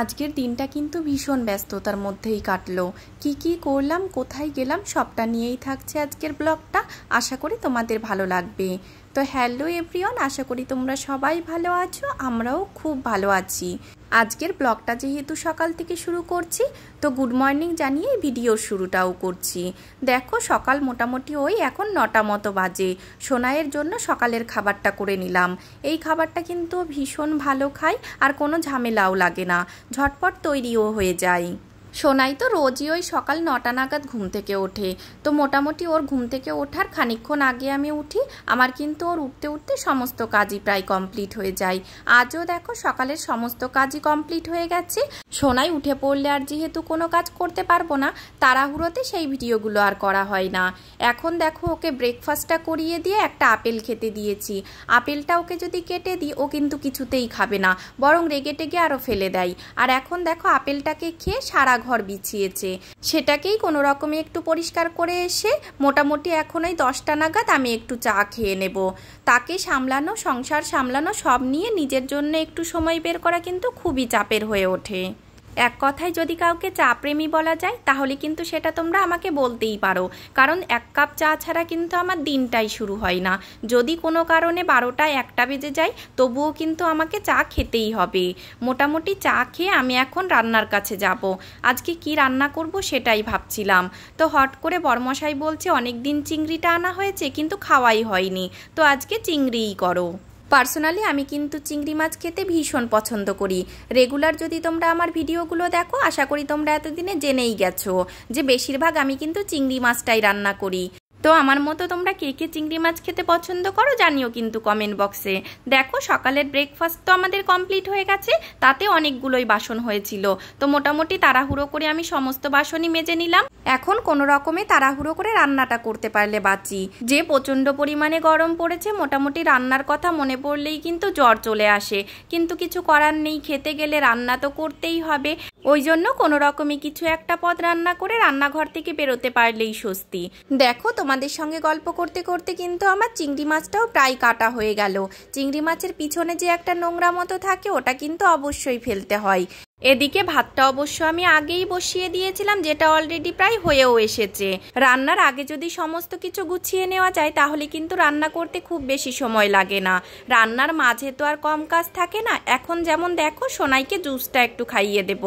আজকের দিনটা কিন্তু ভীষণ ব্যস্ততার মধ্যেই কাটলো। কি করলাম, কোথায় গেলাম, সবটা নিয়েই থাকছে আজকের ব্লগটা। আশা করি তোমাদের ভালো লাগবে। তো হ্যালো এভরিওয়ান, আশা করি তোমরা সবাই ভালো আছো, আমরাও খুব ভালো আছি। আজকের ব্লগটা যেহেতু সকাল থেকে শুরু করছি, তো গুড মর্নিং জানিয়ে ভিডিওর শুরুটাও করছি। দেখো সকাল মোটামুটি ওই এখন 9টা মতো বাজে। সোনাইয়ের জন্য সকালের খাবারটা করে নিলাম। এই খাবারটা কিন্তু ভীষণ ভালো খায় আর কোনো ঝামেলাও লাগে না, ঝটপট তৈরিও হয়ে যায়। সোনাই তো রোজই ওই সকাল 9টা নাগাদ ঘুম থেকে ওঠে। তো মোটামুটি ওর ঘুম থেকে ওঠার খানিকক্ষণ আগে আমি উঠি। আমার কিন্তু ওর উঠতে উঠতে সমস্ত কাজই প্রায় কমপ্লিট হয়ে যায়। আজও দেখো সকালের সমস্ত কাজই কমপ্লিট হয়ে গেছে। সোনাই উঠে পড়লে আর যেহেতু কোনো কাজ করতে পারবো না, তাড়াহুড়োতে সেই ভিডিওগুলো আর করা হয় না। এখন দেখো ওকে ব্রেকফাস্টটা করিয়ে দিয়ে একটা আপেল খেতে দিয়েছি। আপেলটা ওকে যদি কেটে দিই ও কিন্তু কিছুতেই খাবে না, বরং রেগে টেগে আরও ফেলে দেয়। আর এখন দেখো আপেলটাকে খেয়ে সারা ঘর বিছিয়েছে। সেটাকেই কোনো রকমে একটু পরিষ্কার করে এসে মোটামুটি এখন ওই 10টা নাগাদ আমি একটু চা খেয়ে নেব। তাকে সামলানো, সংসার সামলানো, সব নিয়ে নিজের জন্য একটু সময় বের করা কিন্তু খুবই চাপের হয়ে ওঠে। এক কথায় যদি কাউকে চা প্রেমী বলা যায় তাহলে কিন্তু সেটা তোমরা আমাকে বলতেই পারো, কারণ 1 কাপ চা ছাড়া কিন্তু আমার দিনটাই শুরু হয় না। যদি কোনো কারণে 12টা 1টা বেজে যায় তবুও কিন্তু আমাকে চা খেতেই হবে। মোটামুটি চা খেয়ে আমি এখন রান্নার কাছে যাব। আজকে কি রান্না করব সেটাই ভাবছিলাম। তো হট করে বরমশাই বলছে অনেক দিন চিংড়িটা আনা হয়েছে কিন্তু খাওয়াই হয়নি, তো আজকে চিংড়িই করো। পার্সোনালি আমি কিন্তু চিংড়ি মাছ খেতে ভীষণ পছন্দ করি। রেগুলার যদি তোমরা আমার ভিডিওগুলো দেখো, আশা করি তোমরা এতদিনে জেনেই গেছো যে বেশিরভাগ আমি কিন্তু চিংড়ি মাছটাই রান্না করি। তো আমার মতো তোমরা কে কে চিংড়ি মাছ খেতে পছন্দ করো জানিও কিন্তু কমেন্ট বক্সে। দেখো সকালের ব্রেকফাস্ট তো আমাদের কমপ্লিট হয়ে গেছে, তাতে অনেকগুলোই বাসন হয়েছিল। তো মোটামুটি তাড়াহুড়ো করে আমি সমস্ত বাসনই মেজে নিলাম। এখন কোনো রকমে তাড়াহুড়ো করে রান্নাটা করতে পারলে বাঁচি। যে প্রচণ্ড পরিমাণে গরম পড়েছে, মোটামুটি রান্নার কথা মনে পড়লেই কিন্তু জ্বর চলে আসে। কিন্তু কিছু করার নেই, খেতে গেলে রান্না তো করতেই হবে। ওই জন্য কোনো রকমে কিছু একটা পদ রান্না করে রান্নাঘর থেকে বেরোতে পারলেই স্বস্তি। দেখো তোমাদের সঙ্গে গল্প করতে করতে কিন্তু আমার চিংড়ি মাছটাও প্রায় কাটা হয়ে গেল। চিংড়ি মাছের পিছনে যে একটা নোংরা মতো থাকে ওটা কিন্তু অবশ্যই ফেলতে হয়। এদিকে ভাতটা অবশ্য আমি আগেই বসিয়ে দিয়েছিলাম, যেটা অলরেডি প্রায় হয়েও এসেছে। রান্নার আগে যদি সমস্ত কিছু গুছিয়ে নেওয়া যায় তাহলে কিন্তু রান্না করতে খুব বেশি সময় লাগে না। রান্নার মাঝে তো আর কম কাজ থাকে না। এখন যেমন দেখো সোনাইকে জুসটা একটু খাইয়ে দেব।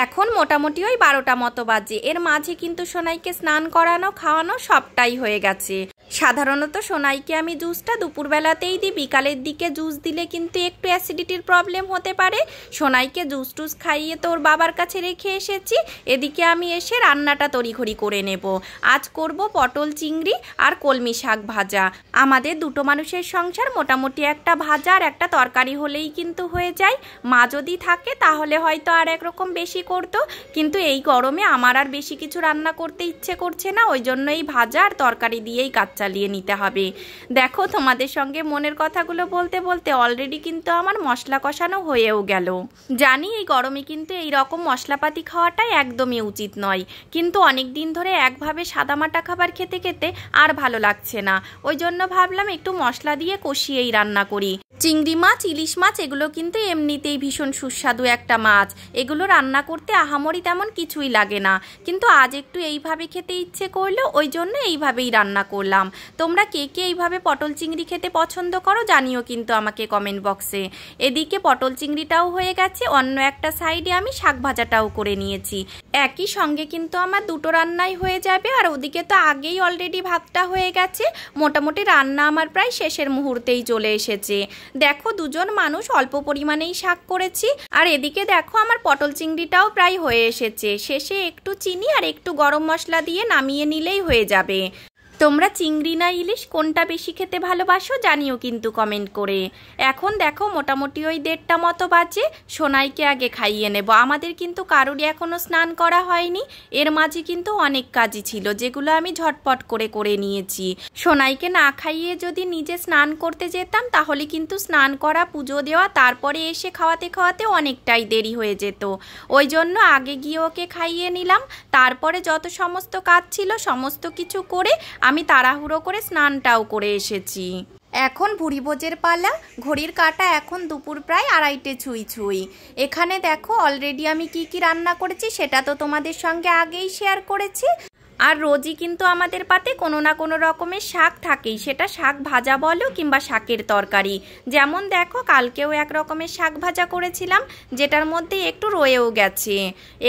এখন মোটামুটি ওই 12টা মতো বাজে। এর মাঝে কিন্তু সোনাইকে স্নান করানো, খাওয়ানো সবটাই হয়ে গেছে। সাধারণত সোনাইকে আমি জুসটা দুপুরবেলাতেই দিই, বিকালের দিকে জুস দিলে কিন্তু একটু অ্যাসিডিটির প্রবলেম হতে পারে। সোনাইকে জুস টুস খাইয়ে তোর বাবার কাছে রেখে এসেছি। এদিকে আমি এসে রান্নাটা তড়িঘড়ি করে নেব। আজ করব পটল চিংড়ি আর কলমি শাক ভাজা। আমাদের দুটো মানুষের সংসার, মোটামুটি একটা ভাজা আর একটা তরকারি হলেই কিন্তু হয়ে যায়। মা যদি থাকে তাহলে হয়তো আর একরকম বেশি করতো, কিন্তু এই গরমে আমার আর বেশি কিছু রান্না করতে ইচ্ছে করছে না। ওই জন্য এই ভাজা আর তরকারি দিয়েই কাজ চালিয়ে নিতে হবে। দেখো তোমাদের সঙ্গে মনের কথাগুলো বলতে বলতে অলরেডি কিন্তু আমার মশলা কষানো হয়েও গেল। জানি এই গরমে কিন্তু এই রকম মশলাপাতি খাওয়াটাই একদমই উচিত নয়, কিন্তু অনেক দিন ধরে একভাবে সাদামাটা খাবার খেতে খেতে আর ভালো লাগছে না। ওই জন্য ভাবলাম একটু মশলা দিয়ে কষিয়েই রান্না করি। চিংড়ি মাছ, ইলিশ মাছ এগুলো কিন্তু এমনিতেই ভীষণ সুস্বাদু একটা মাছ। এগুলো রান্না করতে আহামরি তেমন কিছুই লাগে না, কিন্তু আজ একটু এইভাবে খেতে ইচ্ছে করলো, ওই জন্য এইভাবেই রান্না করলাম। তোমরা কে কে এইভাবে পটল চিংড়ি খেতে পছন্দ করো জানিও কিন্তু আমাকে কমেন্ট বক্সে। এদিকে পটল চিংড়িটাও হয়ে গেছে, অন্য একটা সাইডে আমি শাক ভাজাটাও করে নিয়েছি। একই সঙ্গে কিন্তু আমার দুটো রান্নাই হয়ে যাবে। আর ওদিকে তো আগেই অলরেডি ভাতটা হয়ে গেছে। মোটামুটি রান্না আমার প্রায় শেষের মুহূর্তেই চলে এসেছে। দেখো দুজন মানুষ, অল্প পরিমাণেই শাক করেছি। আর এদিকে দেখো আমার পটল চিংড়িটাও প্রায় হয়ে এসেছে। শেষে একটু চিনি আর একটু গরম মশলা দিয়ে নামিয়ে নিলেই হয়ে যাবে। তোমরা চিংড়ি না ইলিশ কোনটা বেশি খেতে ভালোবাসো জানিও কিন্তু কমেন্ট করে। এখন দেখো মোটামুটি ওই 1:30টা মতো বাজে। সোনাইকে আগে খাইয়ে নেব। আমাদের কিন্তু কারোরই এখনো স্নান করা হয়নি। এর মাঝে কিন্তু অনেক কাজই ছিল যেগুলো আমি ঝটপট করে করে নিয়েছি। সোনাইকে না খাইয়ে যদি নিজে স্নান করতে যেতাম তাহলে কিন্তু স্নান করা, পুজো দেওয়া, তারপরে এসে খাওয়াতে খাওয়াতে অনেকটাই দেরি হয়ে যেত। ওই জন্য আগে গিয়ে ওকে খাইয়ে নিলাম। তারপরে যত সমস্ত কাজ ছিল সমস্ত কিছু করে আমি তাড়াহুড়ো করে স্নানটাও করে এসেছি। এখন ভুরিভোজের পালা। ঘড়ির কাঁটা এখন দুপুর প্রায় 2:30 ছুঁই ছুঁই। এখানে দেখো অলরেডি আমি কি কি রান্না করেছি সেটা তো তোমাদের সঙ্গে আগেই শেয়ার করেছি। আর রোজই কিন্তু আমাদের পাতে কোনো না কোনো রকমের শাক থাকেই, সেটা শাক ভাজা বলো কিংবা শাকের তরকারি। যেমন দেখো কালকেও এক রকমের শাক ভাজা করেছিলাম, যেটার মধ্যে একটু রয়েও গেছে।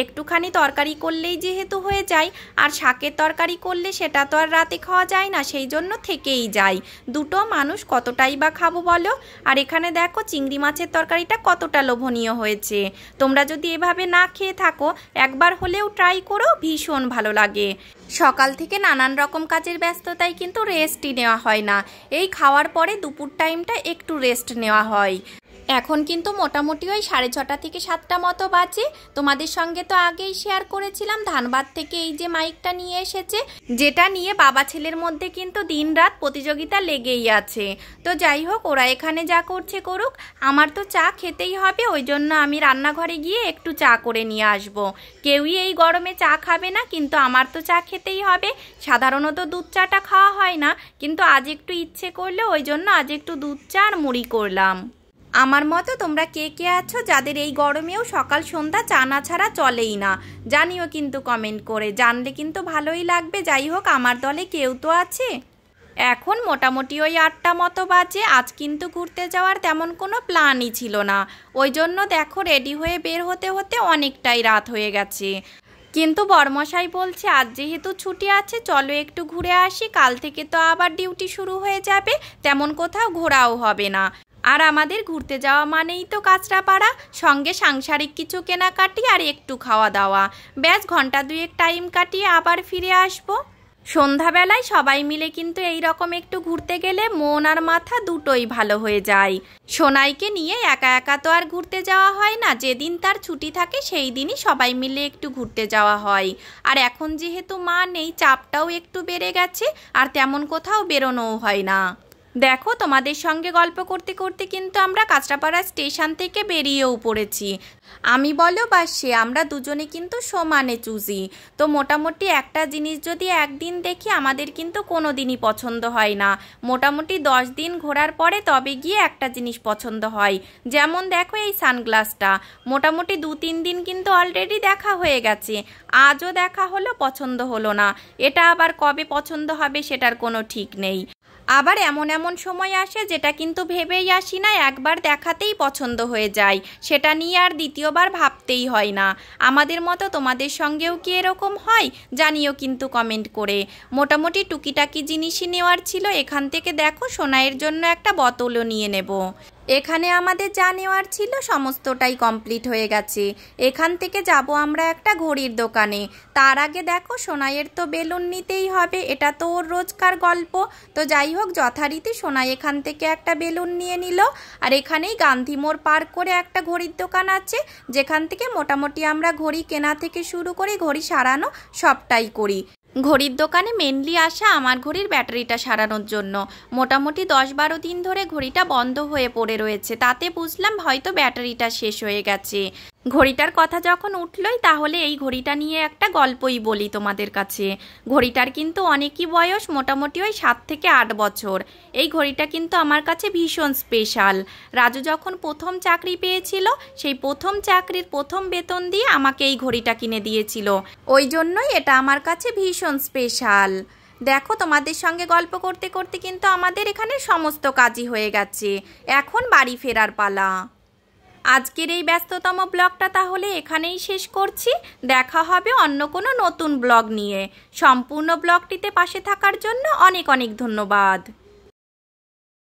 একটুখানি তরকারি করলেই যেহেতু হয়ে যায়, আর শাকের তরকারি করলে সেটা তো আর রাতে খাওয়া যায় না, সেই জন্য থেকেই যায়। দুটো মানুষ কতটাই বা খাবো বলো। আর এখানে দেখো চিংড়ি মাছের তরকারিটা কতটা লোভনীয় হয়েছে। তোমরা যদি এভাবে না খেয়ে থাকো একবার হলেও ট্রাই করো, ভীষণ ভালো লাগে। সকাল থেকে নানান রকম কাজের ব্যস্ততায় কিন্তু রেস্টই নেওয়া হয় না। এই খাওয়ার পরে দুপুর টাইমটা একটু রেস্ট নেওয়া হয়। এখন কিন্তু মোটামুটি ওই 6:30 থেকে 7টা মতো বাজে। তোমাদের সঙ্গে তো আগেই শেয়ার করেছিলাম ধানবাদ থেকে এই যে মাইকটা নিয়ে এসেছে, যেটা নিয়ে বাবা ছেলের মধ্যে কিন্তু দিনরাত প্রতিযোগিতা লেগেই আছে। তো যাই হোক, ওরা এখানে যা করছে করুক, আমার তো চা খেতেই হবে। ওই জন্য আমি রান্নাঘরে গিয়ে একটু চা করে নিয়ে আসব। কেউই এই গরমে চা খাবে না, কিন্তু আমার তো চা খেতেই হবে। সাধারণত দুধ চাটা খাওয়া হয় না, কিন্তু আজ একটু ইচ্ছে করলে ওই জন্য আজ একটু দুধ চা আর মুড়ি করলাম। আমার মতো তোমরা কে কে আছো যাদের এই গরমেও সকাল সন্ধ্যা চা না ছাড়া চলেই না, জানিও কিন্তু কমেন্ট করে, জানলে কিন্তু ভালোই লাগবে। যাই হোক, আমার দলে কেউ তো আছে। এখন মোটামুটি ওই 8টা মতো বাজে। আজ কিন্তু ঘুরতে যাওয়ার তেমন কোনো প্ল্যানই ছিল না, ওই জন্য দেখো রেডি হয়ে বের হতে হতে অনেকটাই রাত হয়ে গেছে। কিন্তু বরমশাই বলছে আজ যেহেতু ছুটি আছে চলো একটু ঘুরে আসি, কাল থেকে তো আবার ডিউটি শুরু হয়ে যাবে, তেমন কোথাও ঘোরাও হবে না। আর আমাদের ঘুরতে যাওয়া মানেই তো কাঁচরাপাড়া, সঙ্গে সাংসারিক কিছু কেনাকাটি আর একটু খাওয়া দাওয়া, ব্যাস ঘন্টা 2 টাইম কাটিয়ে আবার ফিরে আসবো। সন্ধ্যাবেলায় সবাই মিলে কিন্তু এই রকম একটু ঘুরতে গেলে মন আর মাথা দুটোই ভালো হয়ে যায়। সোনাইকে নিয়ে একা একা তো আর ঘুরতে যাওয়া হয় না, যেদিন তার ছুটি থাকে সেই দিনই সবাই মিলে একটু ঘুরতে যাওয়া হয়। আর এখন যেহেতু মা নেই, চাপটাও একটু বেড়ে গেছে, আর তেমন কোথাও বেরোনোও হয় না। দেখো তোমাদের সঙ্গে গল্প করতে করতে কিন্তু আমরা কাঁচরাপাড়া স্টেশন থেকে বেরিয়েও পড়েছি। আমি বলো বা সে, আমরা দুজনে কিন্তু সমানে চুজি। তো মোটামুটি একটা জিনিস যদি একদিন দেখি আমাদের কিন্তু কোনো দিনই পছন্দ হয় না। মোটামুটি 10 দিন ঘোরার পরে তবে গিয়ে একটা জিনিস পছন্দ হয়। যেমন দেখো এই সানগ্লাসটা, মোটামুটি 2-3 দিন কিন্তু অলরেডি দেখা হয়ে গেছে, আজও দেখা হলো, পছন্দ হলো না। এটা আবার কবে পছন্দ হবে সেটার কোনো ঠিক নেই। আবার এমন এমন সময় আসে যেটা কিন্তু ভেবেই আসি না, একবার দেখাতেই পছন্দ হয়ে যায়, সেটা নিয়ে আর দ্বিতীয়বার ভাবতেই হয় না। আমাদের মতো তোমাদের সঙ্গেও কি এরকম হয় জানিও কিন্তু কমেন্ট করে। মোটামুটি টুকিটাকি জিনিসই নেওয়ার ছিল। এখান থেকে দেখো সোনাইয়ের জন্য একটা বোতলও নিয়ে নেব। এখানে আমাদের যা নেওয়ার ছিল সমস্তটাই কমপ্লিট হয়ে গেছে। এখান থেকে যাব আমরা একটা ঘড়ির দোকানে। তার আগে দেখো সোনাইয়ের তো বেলুন নিতেই হবে, এটা তো ওর রোজকার গল্প। তো যাই হোক, যথারীতি সোনাই এখান থেকে একটা বেলুন নিয়ে নিল। আর এখানেই গান্ধী মোড় পার করে একটা ঘড়ির দোকান আছে, যেখান থেকে মোটামুটি আমরা ঘড়ি কেনা থেকে শুরু করে ঘড়ি সারানো সবটাই করি। ঘড়ির দোকানে মেনলি আসা আমার ঘড়ির ব্যাটারিটা সারানোর জন্য। মোটামুটি 10-12 দিন ধরে ঘড়িটা বন্ধ হয়ে পড়ে রয়েছে, তাতে বুঝলাম হয়তো ব্যাটারিটা শেষ হয়ে গেছে। ঘড়িটার কথা যখন উঠলই, তাহলে এই ঘড়িটা নিয়ে একটা গল্পই বলি তোমাদের কাছে। ঘড়িটার কিন্তু অনেকই বয়স, মোটামুটি ওই 7 থেকে 8 বছর। এই ঘড়িটা কিন্তু আমার কাছে ভীষণ স্পেশাল। রাজু যখন প্রথম চাকরি পেয়েছিল, সেই প্রথম চাকরির প্রথম বেতন দিয়ে আমাকে এই ঘড়িটা কিনে দিয়েছিল, ওই জন্যই এটা আমার কাছে ভীষণ স্পেশাল। দেখো তোমাদের সঙ্গে গল্প করতে করতে কিন্তু আমাদের এখানে সমস্ত কাজই হয়ে গেছে, এখন বাড়ি ফেরার পালা। আজকের এই ব্যস্ততম ব্লগটা তাহলে এখানেই শেষ করছি। দেখা হবে অন্য কোনো নতুন ব্লগ নিয়ে। সম্পূর্ণ ব্লগটিতে পাশে থাকার জন্য অনেক অনেক ধন্যবাদ।